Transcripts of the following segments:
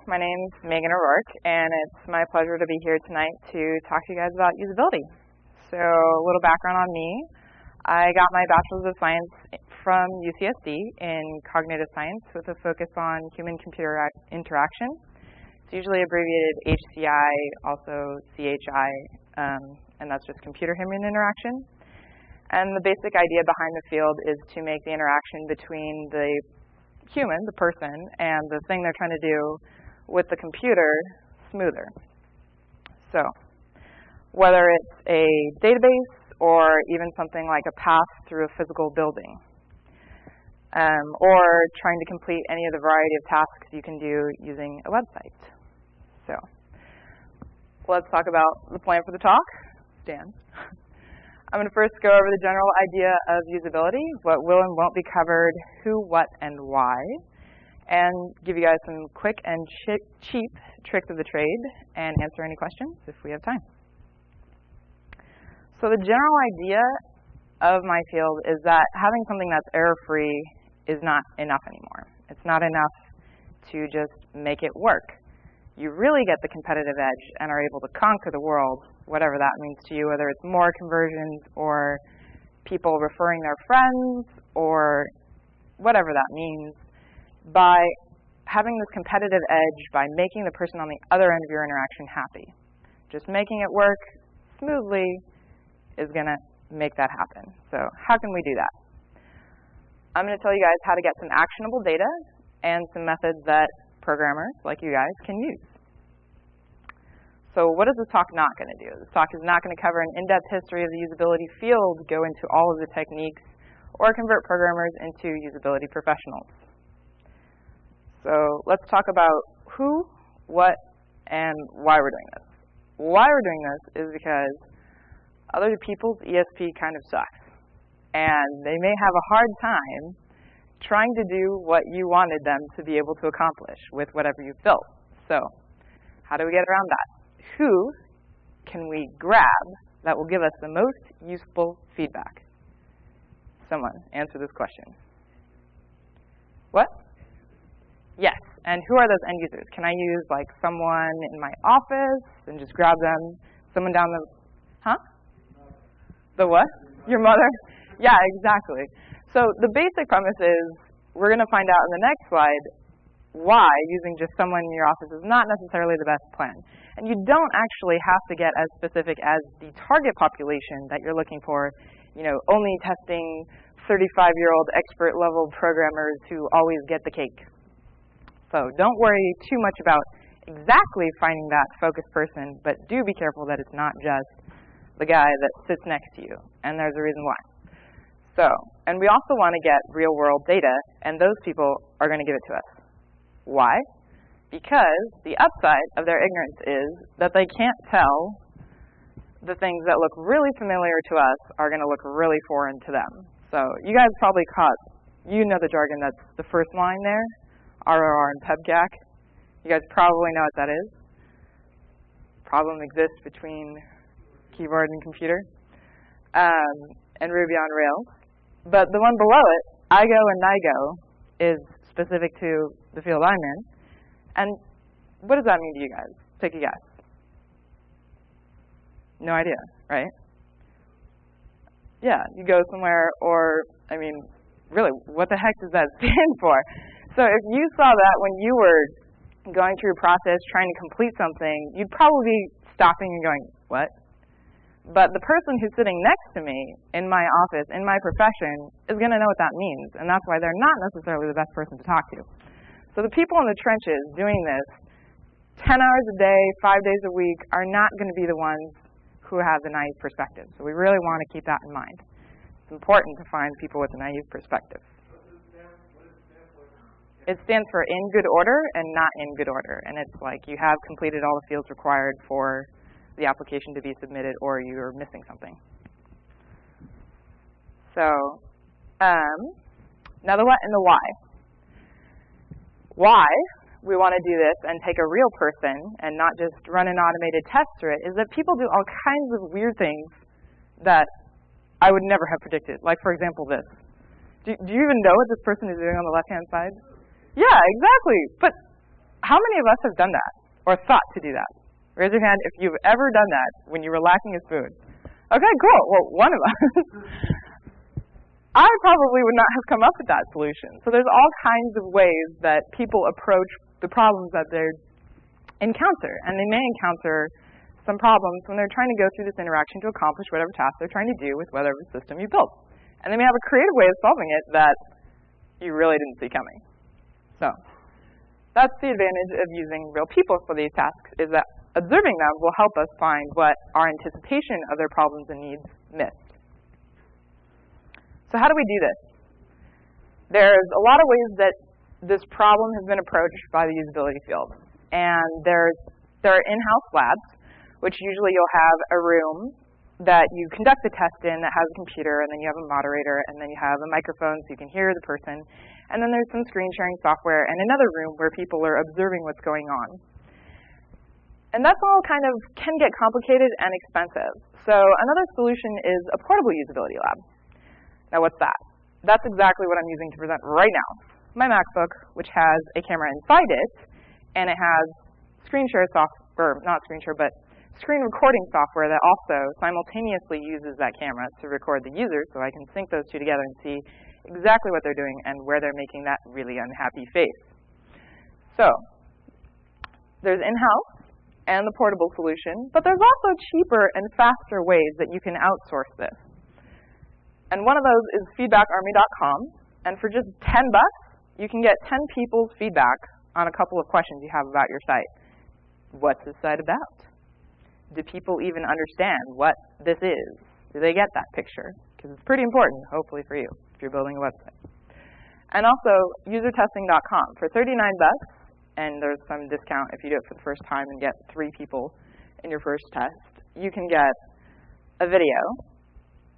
My name's Megan O'Rourke, and it's my pleasure to be here tonight to talk to you guys about usability. So, a little background on me. I got my Bachelor's of Science from UCSD in Cognitive Science with a focus on human-computer interaction. It's usually abbreviated HCI, also CHI, and that's just computer-human interaction. And the basic idea behind the field is to make the interaction between the human, the person, and the thing they're trying to do with the computer smoother. So, whether it's a database or even something like a path through a physical building, or trying to complete any of the variety of tasks you can do using a website. So, let's talk about the plan for the talk. Dan. I'm going to first go over the general idea of usability, what will and won't be covered, who, what, and why, and give you guys some quick and cheap tricks of the trade and answer any questions if we have time. So the general idea of my field is that having something that's error-free is not enough anymore. It's not enough to just make it work. You really get the competitive edge and are able to conquer the world, whatever that means to you, whether it's more conversions or people referring their friends or whatever that means, by having this competitive edge by making the person on the other end of your interaction happy. Just making it work smoothly is going to make that happen. So how can we do that? I'm going to tell you guys how to get some actionable data and some methods that programmers like you guys can use. So what is this talk not going to do? This talk is not going to cover an in-depth history of the usability field, go into all of the techniques, or convert programmers into usability professionals. So let's talk about who, what, and why we're doing this. Why we're doing this is because other people's ESP kind of sucks. And they may have a hard time trying to do what you wanted them to be able to accomplish with whatever you've built. So how do we get around that? Who can we grab that will give us the most useful feedback? Someone answer this question. What? Yes, and who are those end users? Can I use like someone in my office and just grab them? Someone down the, huh? The what? Your mother? Yeah, exactly. So the basic premise is we're going to find out in the next slide why using just someone in your office is not necessarily the best plan. And you don't actually have to get as specific as the target population that you're looking for, you know, only testing 35-year-old expert level programmers who always get the cake. So don't worry too much about exactly finding that focused person, but do be careful that it's not just the guy that sits next to you, and there's a reason why. So, and we also want to get real-world data, and those people are going to give it to us. Why? Because the upside of their ignorance is that they can't tell the things that look really familiar to us are going to look really foreign to them. So you guys probably caught, you know the jargon that's the first line there, RRR and PEBGAC. You guys probably know what that is. Problem exists between keyboard and computer, and Ruby on Rails. But the one below it, IGO and NIGO, is specific to the field I'm in. And what does that mean to you guys? Take a guess. No idea, right? Yeah, you go somewhere, or, I mean, really, what the heck does that stand for? So if you saw that when you were going through a process trying to complete something, you'd probably be stopping and going, what? But the person who's sitting next to me in my office, in my profession, is going to know what that means. And that's why they're not necessarily the best person to talk to. So the people in the trenches doing this 10 hours a day, 5 days a week, are not going to be the ones who have the naive perspective. So we really want to keep that in mind. It's important to find people with a naive perspective. It stands for in good order and not in good order. And it's like you have completed all the fields required for the application to be submitted, or you're missing something. So now the what and the why. Why we want to do this and take a real person and not just run an automated test through it is that people do all kinds of weird things that I would never have predicted. Like, for example, this. Do you even know what this person is doing on the left-hand side? Yeah, exactly. But How many of us have done that or thought to do that? Raise your hand if you've ever done that when you were lacking a spoon. Okay, cool. Well, one of us. I probably would not have come up with that solution. So there's all kinds of ways that people approach the problems that they encounter. And they may encounter some problems when they're trying to go through this interaction to accomplish whatever task they're trying to do with whatever system you built. And they may have a creative way of solving it that you really didn't see coming. So that's the advantage of using real people for these tasks, is that observing them will help us find what our anticipation of their problems and needs missed. So how do we do this? There's a lot of ways that this problem has been approached by the usability field. And there are in-house labs, which usually you'll have a room that you conduct the test in that has a computer, and then you have a moderator, and then you have a microphone so you can hear the person. And then there's some screen sharing software and another room where people are observing what's going on. And that's all kind of can get complicated and expensive. So another solution is a portable usability lab. Now what's that? That's exactly what I'm using to present right now. My MacBook, which has a camera inside it, and it has screen share software, not screen share, but screen recording software that also simultaneously uses that camera to record the user, so I can sync those two together and see exactly what they're doing and where they're making that really unhappy face. So there's in-house and the portable solution, but there's also cheaper and faster ways that you can outsource this. And one of those is feedbackarmy.com, and for just $10, you can get 10 people's feedback on a couple of questions you have about your site. What's this site about? Do people even understand what this is? Do they get that picture? Because it's pretty important, hopefully for you, if you're building a website. And also, usertesting.com. For $39, and there's some discount if you do it for the first time and get 3 people in your first test, you can get a video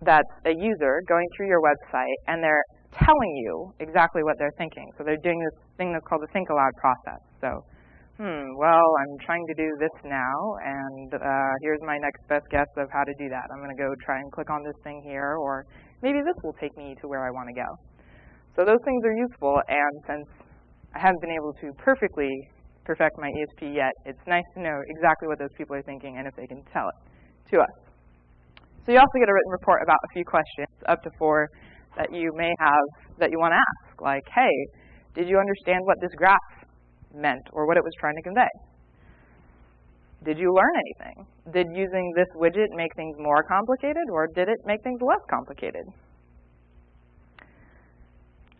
that's a user going through your website, and they're telling you exactly what they're thinking. So they're doing this thing that's called the think aloud process. So, well, I'm trying to do this now, and here's my next best guess of how to do that. I'm going to go try and click on this thing here, or maybe this will take me to where I want to go. So those things are useful, and since I haven't been able to perfectly perfect my ESP yet, it's nice to know exactly what those people are thinking and if they can tell it to us. So you also get a written report about a few questions, up to 4, that you may have that you want to ask, like, hey, did you understand what this graph meant or what it was trying to convey? Did you learn anything? Did using this widget make things more complicated, or did it make things less complicated?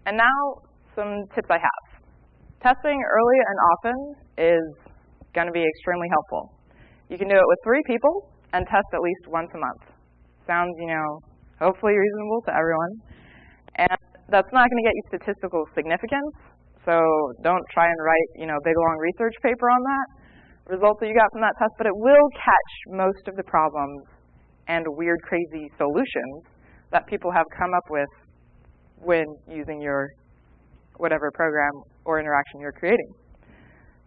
And now, some tips I have. Testing early and often is going to be extremely helpful. You can do it with 3 people and test at least once a month. Sounds, hopefully reasonable to everyone. And that's not going to get you statistical significance, so don't try and write, a big long research paper on that result that you got from that test, but it will catch most of the problems and weird, crazy solutions that people have come up with when using your whatever program or interaction you're creating.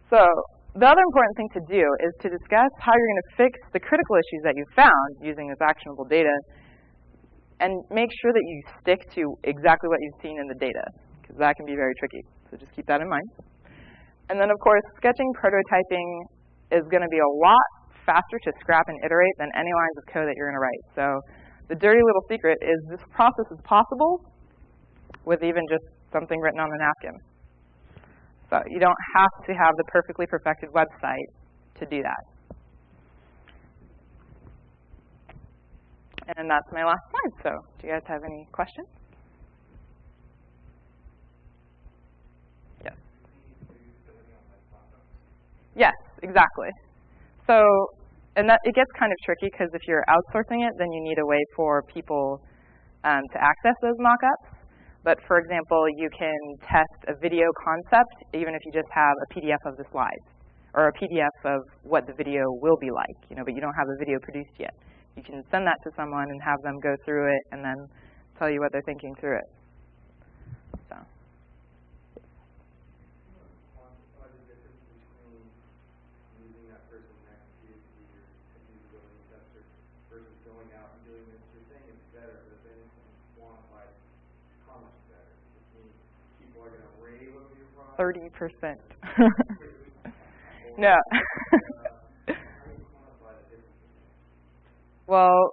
So the other important thing to do is to discuss how you're going to fix the critical issues that you found using this actionable data, and make sure that you stick to exactly what you've seen in the data, because that can be very tricky. So just keep that in mind. And then, of course, sketching, prototyping is going to be a lot faster to scrap and iterate than any lines of code that you're going to write. So the dirty little secret is this process is possible with even just something written on a napkin. So you don't have to have the perfectly perfected website to do that. And that's my last slide. So do you guys have any questions? Yes. Yes, exactly. So, and that it gets kind of tricky, because if you're outsourcing it, then you need a way for people to access those mock-ups. But for example, you can test a video concept even if you just have a PDF of the slides, or a PDF of what the video will be like, but you don't have a video produced yet. You can send that to someone and have them go through it and then tell you what they're thinking through it. So. Versus going out and doing this, you're saying it's better, but then you can quantify how much better. It means people are going to rave over your product. 30%. No. Well,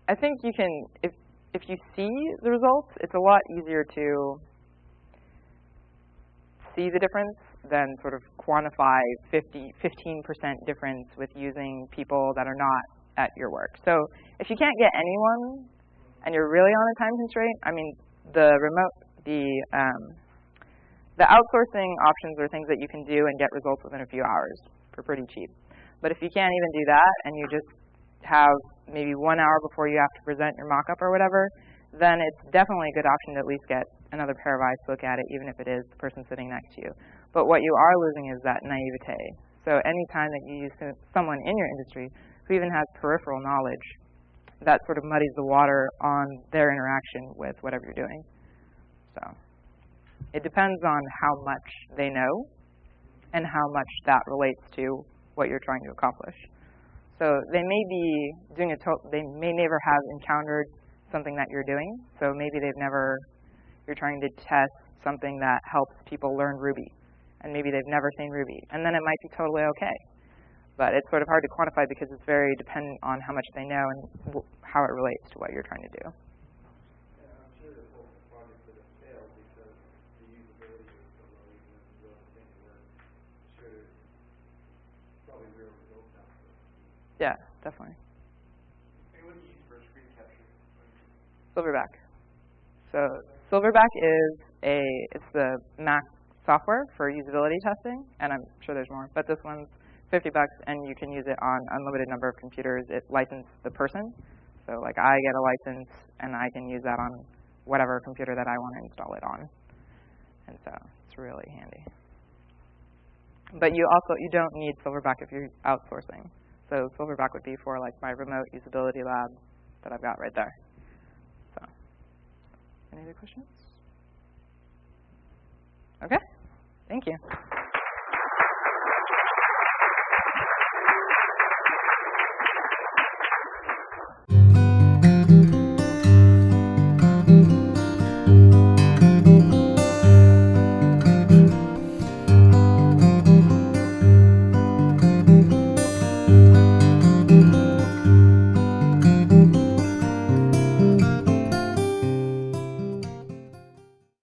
I think you can, if you see the results, it's a lot easier to see the difference than sort of quantify 15% difference with using people that are not at your work. So if you can't get anyone and you're really on a time constraint, I mean, the outsourcing options are things that you can do and get results within a few hours for pretty cheap. But if you can't even do that and you just have maybe 1 hour before you have to present your mock-up or whatever, then it's definitely a good option to at least get another pair of eyes to look at it, even if it is the person sitting next to you. But what you are losing is that naivete. So any time that you use someone in your industry who even has peripheral knowledge, that sort of muddies the water on their interaction with whatever you're doing. So it depends on how much they know and how much that relates to what you're trying to accomplish. So they may be doing they may never have encountered something that you're doing. So maybe you're trying to test something that helps people learn Ruby, and maybe they've never seen Ruby, and then it might be totally okay. But it's sort of hard to quantify because it's very dependent on how much they know and how it relates to what you're trying to do. Yeah, I'm sure the whole project would have failed because the usability was so low, even if the thing worked. Sure, there's probably real results out there. Yeah, definitely. Hey, what do you use for screen capture? Silverback. So Silverback it's the Mac software for usability testing, and I'm sure there's more, but this one's $50, and you can use it on unlimited number of computers. It licenses the person. So like I get a license, and I can use that on whatever computer that I want to install it on. And so it's really handy. But you don't need Silverback if you're outsourcing. So Silverback would be for like my remote usability lab that I've got right there. So, any other questions? Okay, thank you.